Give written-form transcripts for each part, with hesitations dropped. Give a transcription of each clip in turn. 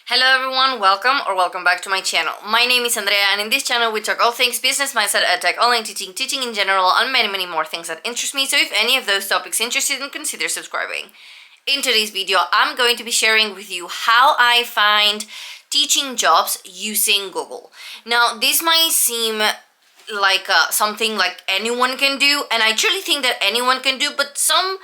Hello everyone, welcome back to my channel. My name is Andrea and in this channel we talk all things business, mindset, tech, online teaching in general, and many more things that interest me. So if any of those topics interest you, then consider subscribing. In today's video, I'm going to be sharing with you how I find teaching jobs using Google. Now, this might seem like something like anyone can do, and I truly think that anyone can do, but some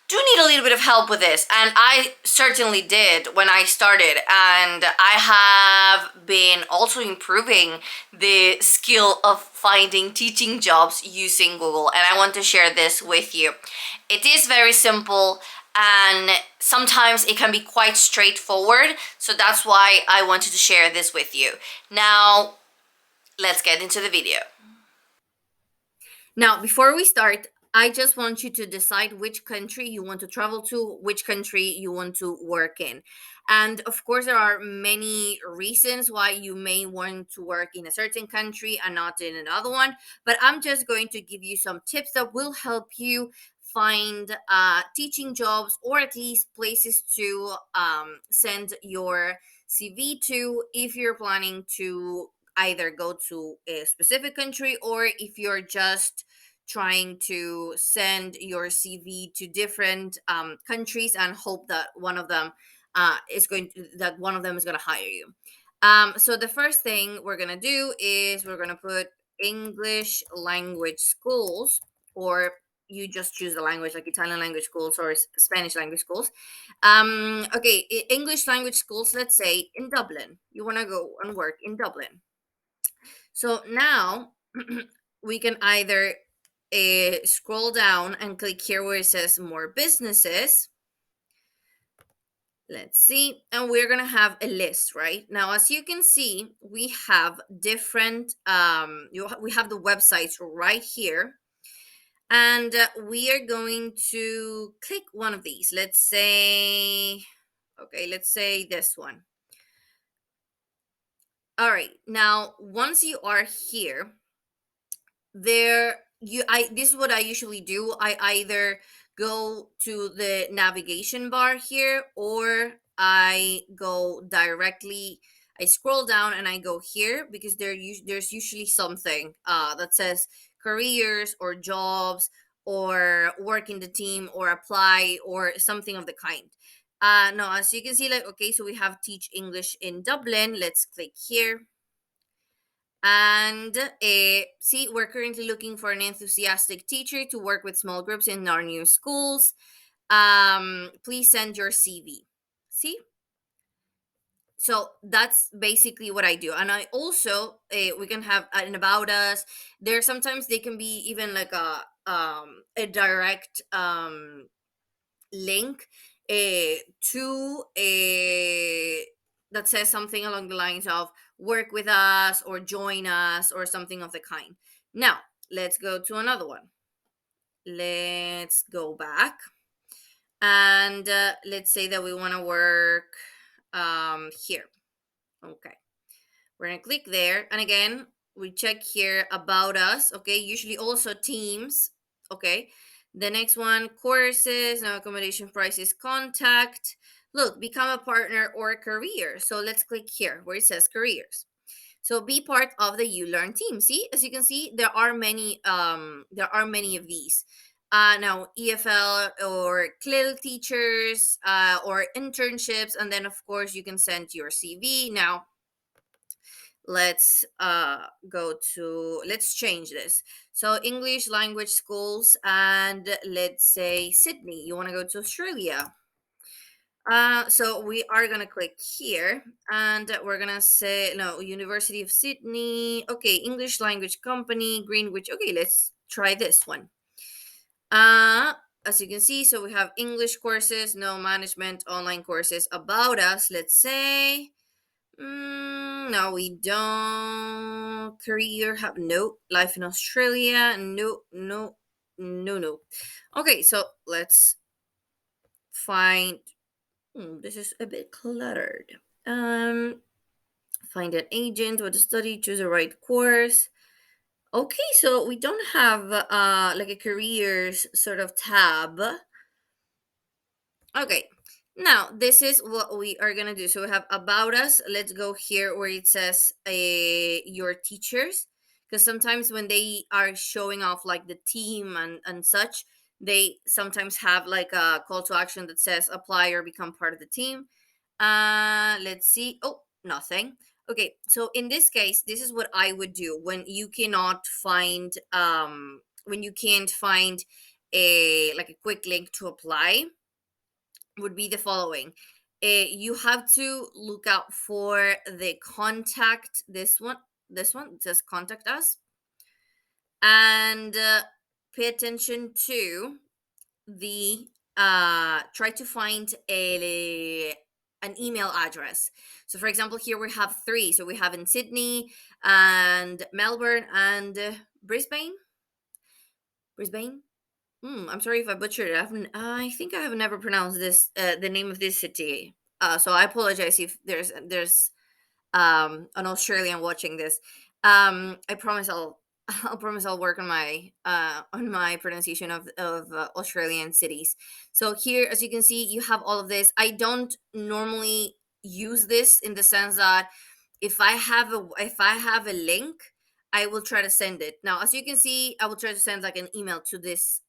do need a little bit of help with this, and I certainly did when I started, and I have been also improving the skill of finding teaching jobs using Google, and I want to share this with you. It is very simple and sometimes it can be quite straightforward, so that's why I wanted to share this with you. Now, let's get into the video. Now, before we start, I just want you to decide which country you want to travel to, which country you want to work in. And of course, there are many reasons why you may want to work in a certain country and not in another one. But I'm just going to give you some tips that will help you find teaching jobs, or at least places to send your CV to if you're planning to either go to a specific country, or if you're just trying to send your CV to different countries and hope that one of them is going to hire you. So the first thing we're gonna do is we're gonna put English language schools, or you just choose the language like Italian language schools or Spanish language schools. Okay, English language schools. Let's say in Dublin, you want to go and work in Dublin. So now we can either scroll down and click here where it says more businesses. Let's see. And we're going to have a list, right? Now, as you can see, we have different, we have the websites right here. And we are going to click one of these. Let's say this one. All right. Now, once you are here, this is what I usually do. I either go to the navigation bar here, or I go directly, I scroll down and I go here, because there's usually something that says careers or jobs or work in the team or apply or something of the kind. Now, as you can see, like, okay, so we have teach English in Dublin. Let's click here. And see, we're currently looking for an enthusiastic teacher to work with small groups in our new schools. Please send your CV. See? So that's basically what I do. And I also, we can have an about us. There sometimes they can be even like a direct link to a that says something along the lines of work with us or join us or something of the kind. Now, let's go to another one. Let's go back and let's say that we want to work here. Okay. We're going to click there. And again, we check here about us. Okay. Usually also teams. Okay. The next one, courses, now accommodation prices, contact. Look, become a partner or a career. So let's click here where it says careers. So be part of the ULearn team. See, as you can see, there are many of these. Now EFL or CLIL teachers or internships, and then of course you can send your CV. Now let's let's change this. So English language schools, and let's say Sydney. You want to go to Australia. So we are gonna click here, and we're gonna say no, University of Sydney. Okay, English language company, Greenwich. Okay, let's try this one. As you can see, so we have English courses, no management, online courses, about us. Let's say no, we don't. Career have no. Life in Australia, no. Okay, so let's find. This is a bit cluttered. Find an agent, what to study, choose the right course. Okay, so we don't have like a careers sort of tab. Okay, Now, this is what we are going to do. So we have about us. Let's go here where it says your teachers. Because sometimes when they are showing off like the team and such, they sometimes have like a call to action that says apply or become part of the team. Let's see. Oh, nothing. Okay, so in this case, this is what I would do when you cannot find when you can't find a like a quick link to apply. Would be the following. You have to look out for the contact, this one it says contact us, and pay attention to the try to find an email address. So for example, here we have three. So we have in Sydney and Melbourne and Brisbane. I'm sorry if I butchered it. I think I have never pronounced this the name of this city. So I apologize if there's an Australian watching this. I promise I'll promise I'll work on my pronunciation of Australian cities. So here, as you can see, you have all of this. I don't normally use this in the sense that if I have a link, I will try to send it. Now, as you can see, I will try to send like an email to this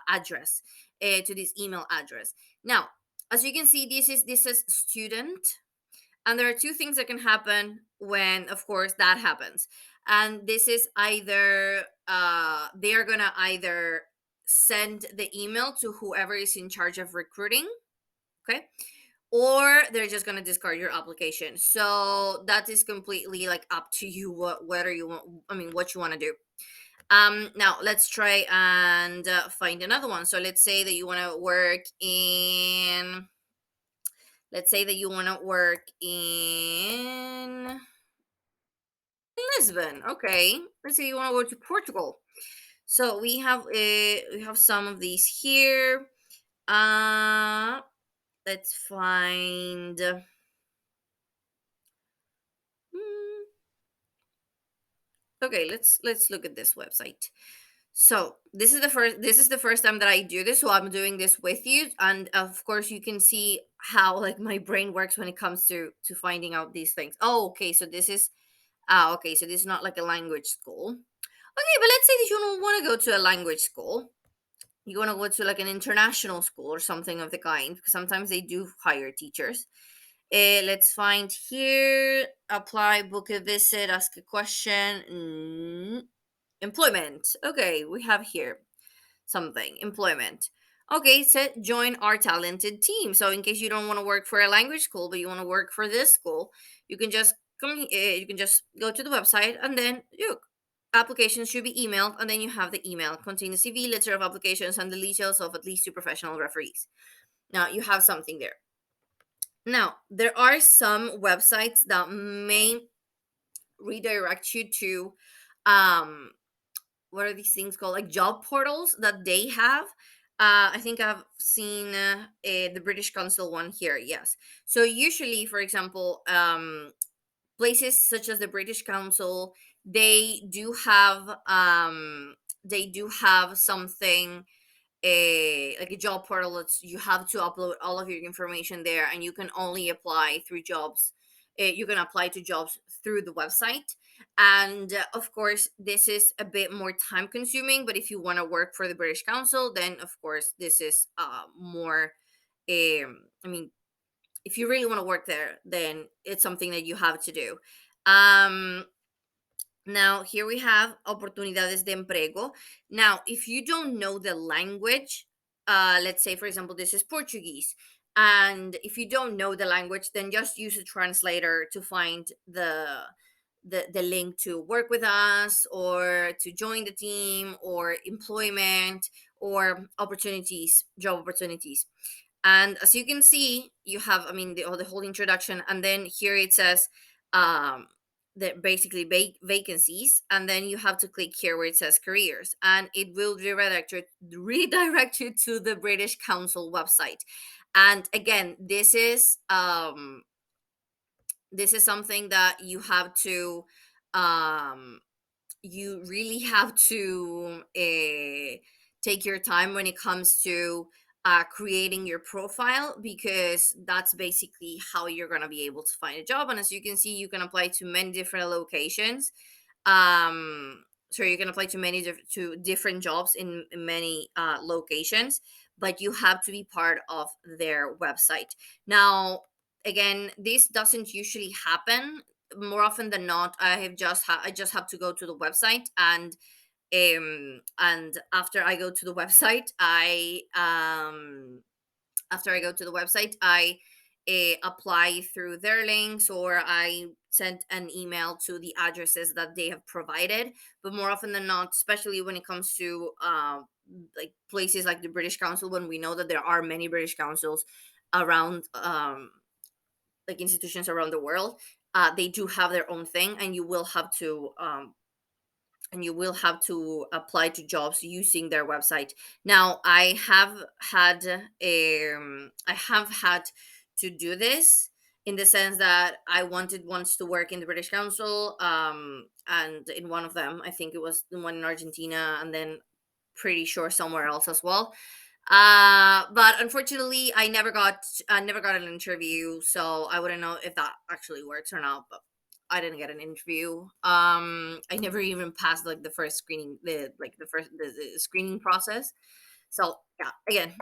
address, to this email address. Now, as you can see, this is student, and there are two things that can happen when, of course, that happens. And this is either they are gonna either send the email to whoever is in charge of recruiting, okay, or they're just going to discard your application. So that is completely like up to you, whether you want, I mean, what you want to do. Now let's try and find another one. So let's say that you want to work in let's say that you want to work in Lisbon. Okay, let's say you want to go to Portugal. So we have some of these here. uh let's find hmm, okay, let's look at this website. So this is the first time that I do this, so I'm doing this with you, and of course you can see how like my brain works when it comes to finding out these things. Oh, okay, so this is okay, so this is not like a language school. Okay, but let's say that you don't want to go to a language school. You want to go to like an international school or something of the kind, because sometimes they do hire teachers. Let's find here, apply, book a visit, ask a question. Employment. Okay, we have here something. Employment. Okay, so join our talented team. So in case you don't want to work for a language school, but you want to work for this school, you can just you can just go to the website, and then look. Applications should be emailed, and then you have the email contain the CV, letter of applications, and the details of at least two professional referees. Now you have something there. Now there are some websites that may redirect you to um what are these things called, like job portals that they have. I think I've seen the British Council one here, yes. So usually, for example, places such as the British Council, they do have something, a like a job portal that's you have to upload all of your information there, and you can only apply through jobs. You can apply to jobs through the website, and of course this is a bit more time consuming, but if you want to work for the British Council, then of course this is more I mean, if you really want to work there, then it's something that you have to do. um Now, here we have oportunidades de emprego. Now, if you don't know the language, let's say, for example, this is Portuguese. And if you don't know the language, then just use a translator to find the link to work with us, or to join the team, or employment, or opportunities, job opportunities. And as you can see, you have, I mean, the whole introduction, and then here it says um that basically vacancies, and then you have to click here where it says careers, and it will redirect you to the British Council website. And again, this is something that you have to um you really have to take your time when it comes to creating your profile, because that's basically how you're going to be able to find a job. And as you can see, you can apply to many different locations. So you can apply to to different jobs in many locations, but you have to be part of their website. Now, again, this doesn't usually happen. More often than not, I just have to go to the website, and after I go to the website, I apply through their links, or I send an email to the addresses that they have provided. But more often than not, especially when it comes to like places like the British Council, when we know that there are many British councils around, like institutions around the world, they do have their own thing, and you will have to apply to jobs using their website. Now, I have had to do this, in the sense that I wanted once to work in the British Council, and in one of them, I think it was the one in Argentina, and then pretty sure somewhere else as well. But unfortunately, I never got an interview, so I wouldn't know if that actually works or not. But I didn't get an interview. I never even passed like the first screening, the screening process. So yeah, again,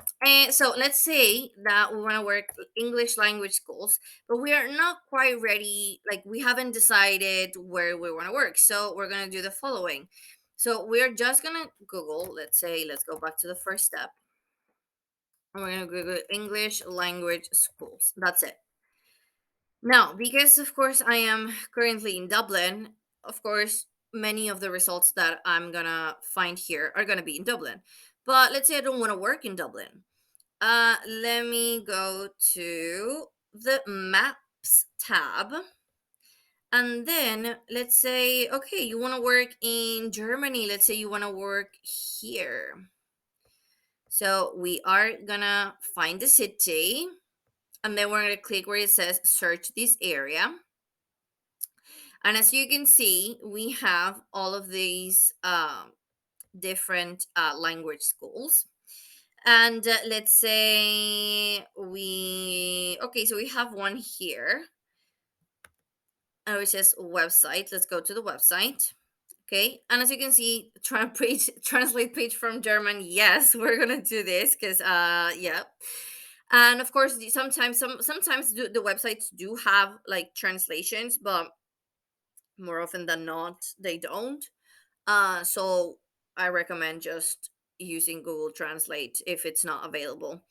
so let's say that we want to work English language schools, but we are not quite ready. Like, we haven't decided where we want to work, so we're gonna do the following. So we're just gonna Google. Let's go back to the first step. And we're gonna Google English language schools. That's it. Now, because of course I am currently in Dublin, of course, many of the results that I'm gonna find here are gonna be in Dublin. But let's say I don't want to work in Dublin. Let me go to the Maps tab. And then let's say, okay, you want to work in Germany. Let's say you want to work here. So we are gonna find the city, and then we're gonna click where it says search this area. And as you can see, we have all of these different language schools. And let's say okay, so we have one here, which says website. Let's go to the website. Okay, and as you can see, translate page from German. Yes, we're gonna do this because yeah. And of course, sometimes the websites do have like translations, but more often than not, they don't. So I recommend just using Google Translate if it's not available.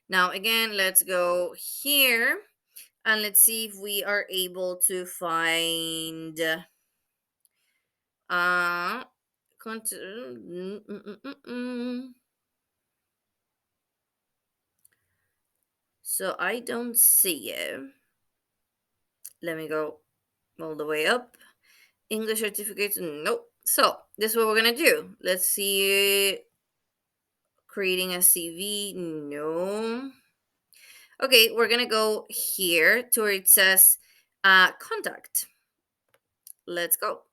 Now, again, let's go here, and let's see if we are able to find uh mm, mm, mm, mm. So I don't see it. Let me go all the way up. English certificates, nope. So this is what we're gonna do. Let's see. Creating a CV, no. Okay, we're gonna go here to where it says contact. Let's go.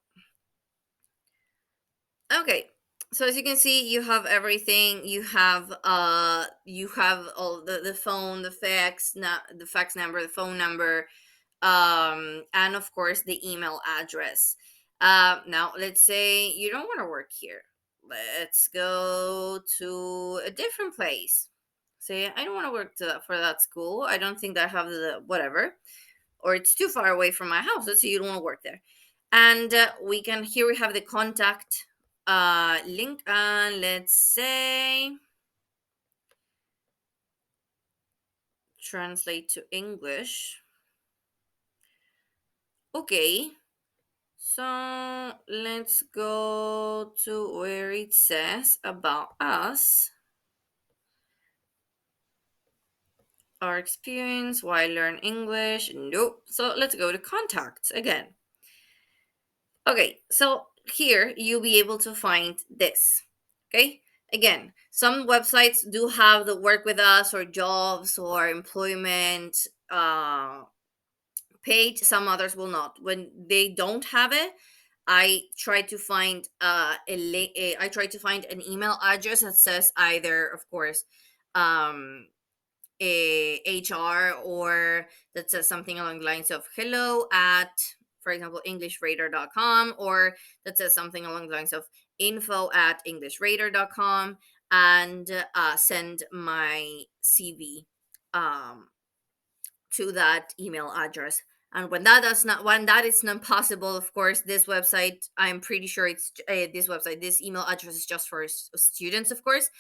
Okay, so as you can see, you have everything. You have all the phone, the fax number, the phone number, and of course the email address. Now let's say you don't want to work here. Let's go to a different place. Say I don't want to work for that school. I don't think that I have the whatever, or it's too far away from my house. Let's say you don't want to work there, and we can here we have the contact link, and let's say translate to English. Okay, so let's go to where it says about us, our experience, why learn English. Nope. So let's go to contacts again. Okay, so here you'll be able to find this. Okay, again, some websites do have the work with us or jobs or employment page, some others will not. When they don't have it, I try to find I try to find an email address that says either, of course, HR, or that says something along the lines of hello at, for example, englishradar.com, or that says something along the lines of info at englishradar.com, and send my CV um, to that email address. And when that is not possible, of course, this website, I'm pretty sure it's this email address is just for students, of course.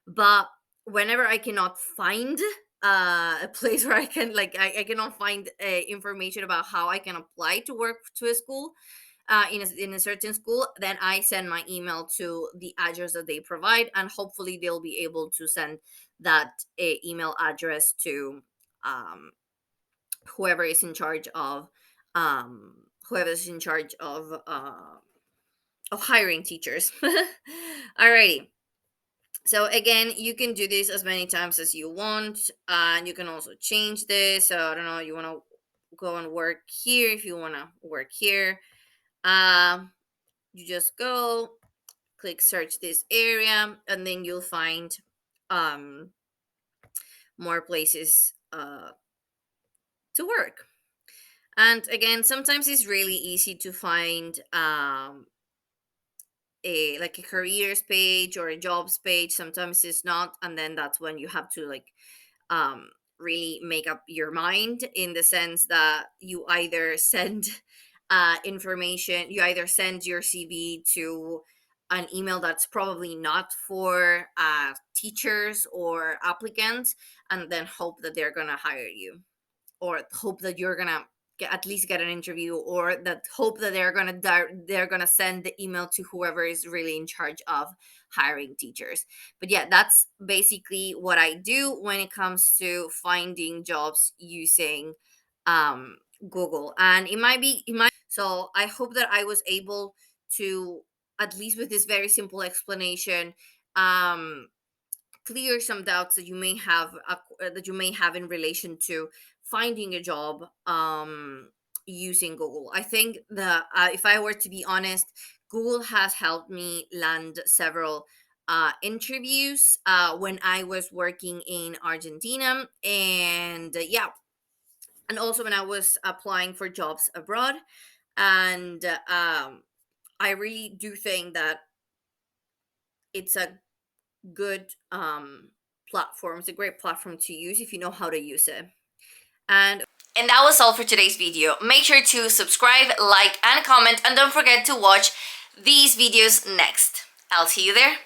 But whenever I cannot find a place where I can, like, I cannot find information about how I can apply to work to a school, in a certain school, then I send my email to the address that they provide, and hopefully they'll be able to send that email address to um, whoever is in charge of whoever's in charge of hiring teachers. Alrighty. So again, you can do this as many times as you want, and you can also change this. So I don't know, you want to go and work here. If you want to work here, you just go click search this area, and then you'll find um, more places to work. And again, sometimes it's really easy to find a like a careers page or a jobs page. Sometimes it's not, and then that's when you have to like um really make up your mind, in the sense that you either send information, you either send your CV to an email that's probably not for teachers or applicants, and then hope that they're gonna hire you, or hope that you're gonna at least get an interview, or that hope that they're gonna send the email to whoever is really in charge of hiring teachers. But yeah, that's basically what I do when it comes to finding jobs using um, Google. And it might so I hope that I was able to, at least with this very simple explanation, um clear some doubts that you may have in relation to finding a job using Google. I think that if I were to be honest, Google has helped me land several interviews when I was working in Argentina, and yeah, and also when I was applying for jobs abroad. And I really do think that it's a good platform. It's a great platform to use if you know how to use it. And that was all for today's video. Make sure to subscribe, like, and comment, and don't forget to watch these videos next. I'll see you there.